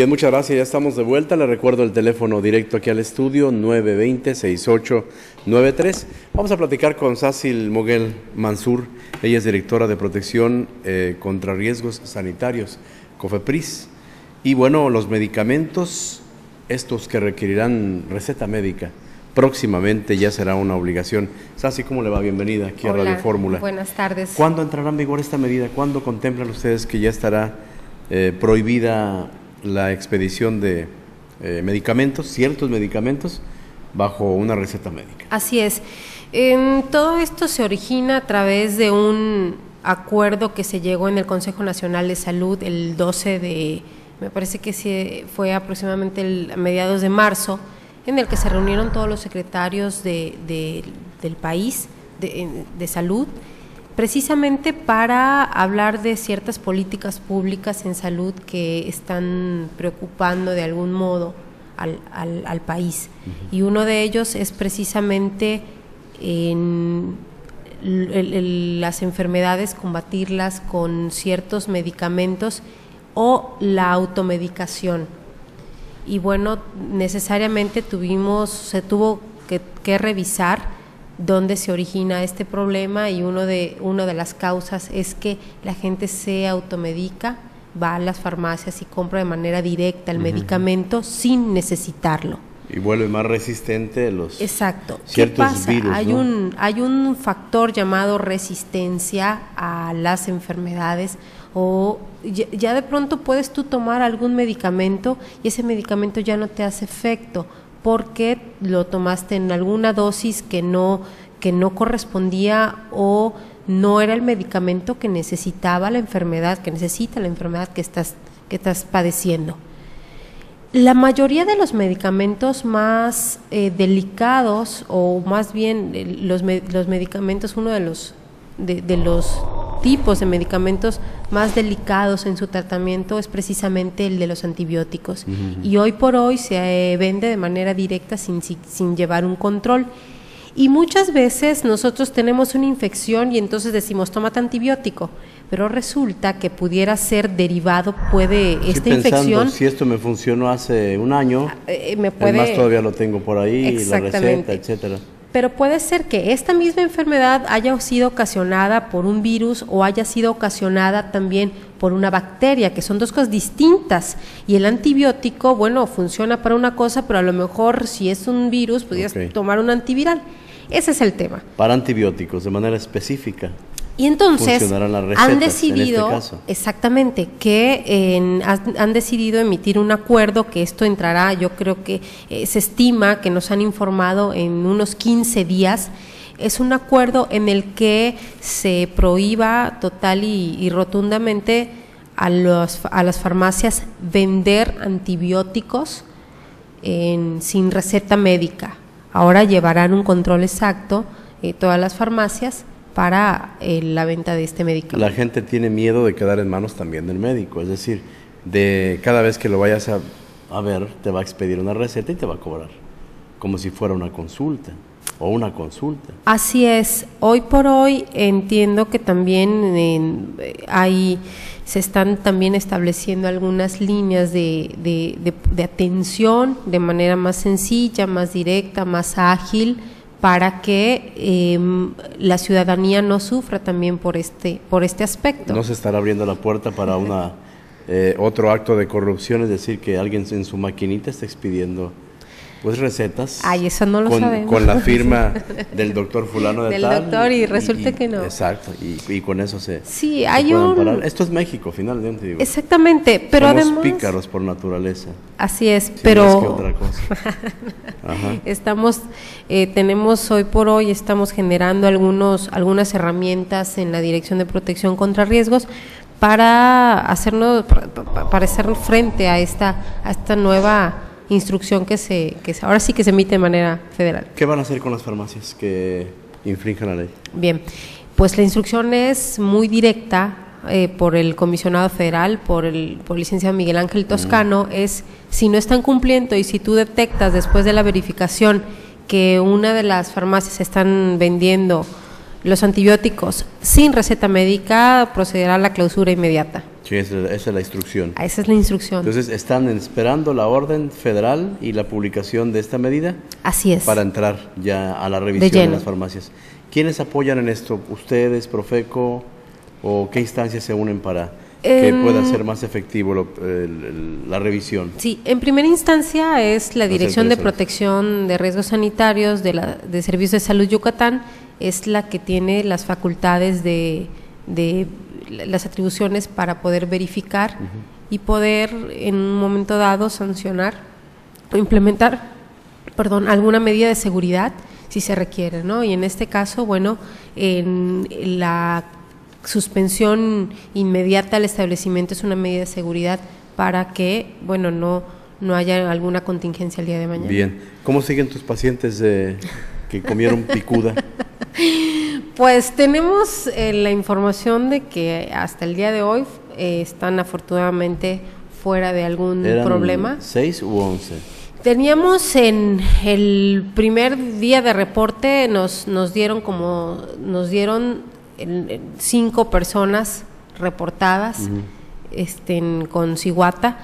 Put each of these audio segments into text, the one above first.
Bien, muchas gracias, ya estamos de vuelta. Le recuerdo el teléfono directo aquí al estudio, 920-6893. Vamos a platicar con Sácil Moguel Mansur, ella es directora de Protección contra Riesgos Sanitarios, COFEPRIS. Y bueno, los medicamentos, estos que requerirán receta médica, próximamente ya será una obligación. Sácil, ¿cómo le va? Bienvenida aquí a Radio Fórmula. Buenas tardes. ¿Cuándo entrará en vigor esta medida? ¿Cuándo contemplan ustedes que ya estará prohibida la expedición de medicamentos, ciertos medicamentos, bajo una receta médica? Así es. Todo esto se origina a través de un acuerdo que se llegó en el Consejo Nacional de Salud el 12 de, me parece que fue aproximadamente a mediados de marzo, en el que se reunieron todos los secretarios del país de salud, precisamente para hablar de ciertas políticas públicas en salud que están preocupando de algún modo al país. Y uno de ellos es precisamente las enfermedades, combatirlas con ciertos medicamentos o la automedicación. Y bueno, necesariamente se tuvo que revisar dónde se origina este problema, y una de las causas es que la gente se automedica, va a las farmacias y compra de manera directa el medicamento sin necesitarlo. Y vuelve más resistente los Exacto. ciertos ¿Qué pasa? virus, ¿no? Hay un factor llamado resistencia a las enfermedades, o ya de pronto puedes tú tomar algún medicamento y ese medicamento ya no te hace efecto, porque lo tomaste en alguna dosis que no correspondía, o no era el medicamento que necesitaba la enfermedad, que necesita la enfermedad que estás padeciendo. La mayoría de los medicamentos más delicados, o más bien los medicamentos, uno de los tipos de medicamentos más delicados en su tratamiento es precisamente el de los antibióticos. Y hoy por hoy se vende de manera directa sin llevar un control. Y muchas veces nosotros tenemos una infección y entonces decimos, tómate antibiótico, pero resulta que pudiera ser derivado, esta infección. Si esto me funcionó hace un año, además todavía lo tengo por ahí, la receta, etcétera. Pero puede ser que esta misma enfermedad haya sido ocasionada por un virus o haya sido ocasionada también por una bacteria, que son dos cosas distintas. Y el antibiótico, bueno, funciona para una cosa, pero a lo mejor si es un virus, podrías tomar un antiviral. Ese es el tema. Para antibióticos, de manera específica. Y entonces han decidido, en este caso, exactamente, que han decidido emitir un acuerdo, que esto entrará, yo creo que se estima, que nos han informado, en unos 15 días. Es un acuerdo en el que se prohíba total y rotundamente a las farmacias vender antibióticos sin receta médica. Ahora llevarán un control exacto todas las farmacias para la venta de este medicamento. La gente tiene miedo de quedar en manos también del médico, es decir, de cada vez que lo vayas a ver, te va a expedir una receta y te va a cobrar, como si fuera una consulta o una consulta. Así es. Hoy por hoy entiendo que también se están también estableciendo algunas líneas de atención de manera más sencilla, más directa, más ágil, para que la ciudadanía no sufra también por este aspecto. ¿No se estará abriendo la puerta para otro acto de corrupción, es decir, que alguien en su maquinita está expidiendo pues recetas? Ay, eso no lo sabemos. Con la firma del doctor fulano de del tal. Del doctor y resulta que no. Exacto, y con eso sí, hay parar. Esto es México, finalmente. Digo. Exactamente, pero somos además pícaros por naturaleza. Así es, sí, pero más que otra cosa. Tenemos hoy por hoy, estamos generando algunas herramientas en la Dirección de Protección contra Riesgos para hacer frente a esta nueva instrucción que ahora sí que se emite de manera federal. ¿Qué van a hacer con las farmacias que infrinjan la ley? Bien, pues la instrucción es muy directa por el comisionado federal, por el licenciado Miguel Ángel Toscano, es si no están cumpliendo y si tú detectas después de la verificación que una de las farmacias están vendiendo los antibióticos sin receta médica, procederá a la clausura inmediata. Sí, esa es la instrucción. Esa es la instrucción. Entonces, ¿están esperando la orden federal y la publicación de esta medida? Así es. Para entrar ya a la revisión de las farmacias. ¿Quiénes apoyan en esto? ¿Ustedes, Profeco, o qué instancias se unen para que pueda ser más efectivo la revisión? Sí, en primera instancia es la Dirección de Protección de Riesgos Sanitarios de Servicios de Salud Yucatán, es la que tiene las facultades de las atribuciones para poder verificar y poder en un momento dado sancionar o implementar, alguna medida de seguridad si se requiere, ¿no? Y en este caso, bueno, en la suspensión inmediata al establecimiento es una medida de seguridad para que, bueno, no haya alguna contingencia el día de mañana. Bien. ¿Cómo siguen tus pacientes que comieron picuda? Pues tenemos la información de que hasta el día de hoy están afortunadamente fuera de algún problema. ¿6 u 11? Teníamos en el primer día de reporte nos dieron 5 personas reportadas con ciguata,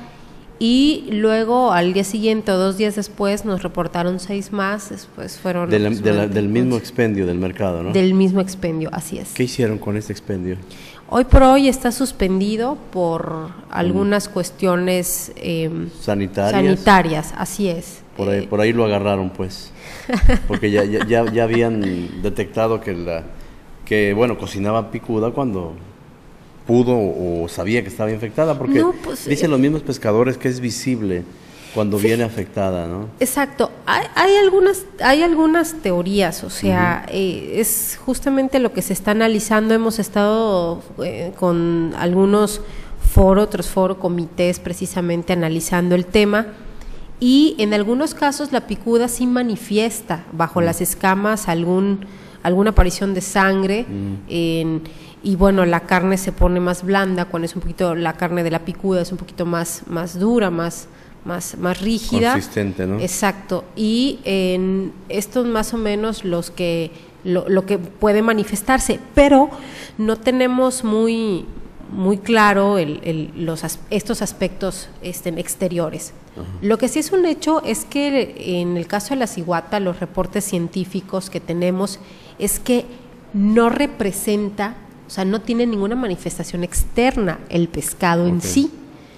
y luego al día siguiente o 2 días después nos reportaron 6 más, después fueron… Del mismo expendio del mercado, ¿no? Del mismo expendio, así es. ¿Qué hicieron con este expendio? Hoy por hoy está suspendido por algunas cuestiones sanitarias, así es. Por ahí lo agarraron, pues, porque ya habían detectado que cocinaba picuda cuando pudo o sabía que estaba infectada, porque dicen los mismos pescadores que es visible cuando viene afectada, ¿no? Exacto. Hay algunas teorías, o sea, es justamente lo que se está analizando. Hemos estado con algunos otros comités precisamente analizando el tema, y en algunos casos la picuda sí manifiesta bajo las escamas alguna aparición de sangre, y bueno, la carne se pone más blanda cuando es un poquito, la carne de la picuda es un poquito más dura, más rígida, consistente, ¿no? Exacto. Y en estos más o menos lo que puede manifestarse, pero no tenemos muy claro estos aspectos exteriores. Lo que sí es un hecho es que en el caso de la ciguata, los reportes científicos que tenemos es que no representa, o sea, no tiene ninguna manifestación externa el pescado en sí,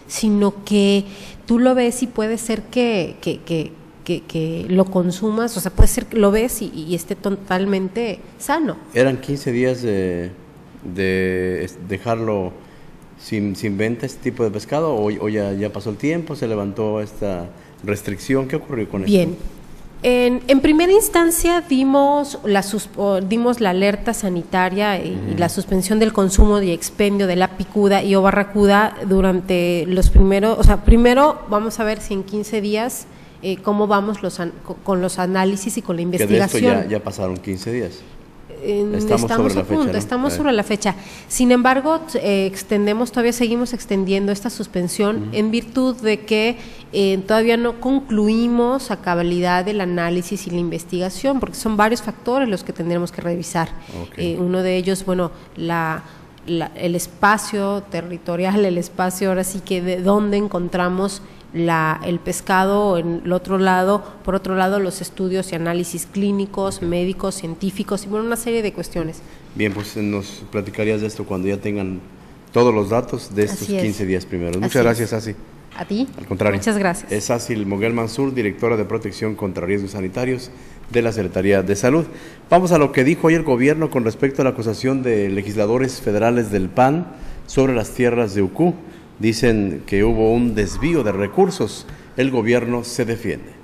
sino que tú lo ves y puede ser que lo consumas, o sea, puede ser que lo ves y esté totalmente sano. ¿Eran 15 días de dejarlo sin venta este tipo de pescado, o ya pasó el tiempo, se levantó esta restricción? ¿Qué ocurrió con esto? Bien. En primera instancia dimos la alerta sanitaria y la suspensión del consumo y expendio de la picuda y o barracuda durante los primeros, o sea, primero vamos a ver si en 15 días cómo vamos con los análisis y con la investigación. Que de esto ya pasaron 15 días. Estamos sobre la fecha, ¿no? Estamos sobre la fecha. Sin embargo, todavía seguimos extendiendo esta suspensión en virtud de que todavía no concluimos a cabalidad el análisis y la investigación, porque son varios factores los que tendremos que revisar. Uno de ellos, bueno, el espacio territorial, el espacio ahora sí que de dónde encontramos el pescado, en el otro lado, por otro lado los estudios y análisis clínicos, médicos, científicos y bueno, una serie de cuestiones. Bien, pues nos platicarías de esto cuando ya tengan todos los datos de estos 15 días primeros. Muchas gracias, Asi. A ti. Al contrario. Muchas gracias. Es Asi Moguel Mansur, directora de Protección contra Riesgos Sanitarios de la Secretaría de Salud. Vamos a lo que dijo hoy el gobierno con respecto a la acusación de legisladores federales del PAN sobre las tierras de Ucú. Dicen que hubo un desvío de recursos. El gobierno se defiende.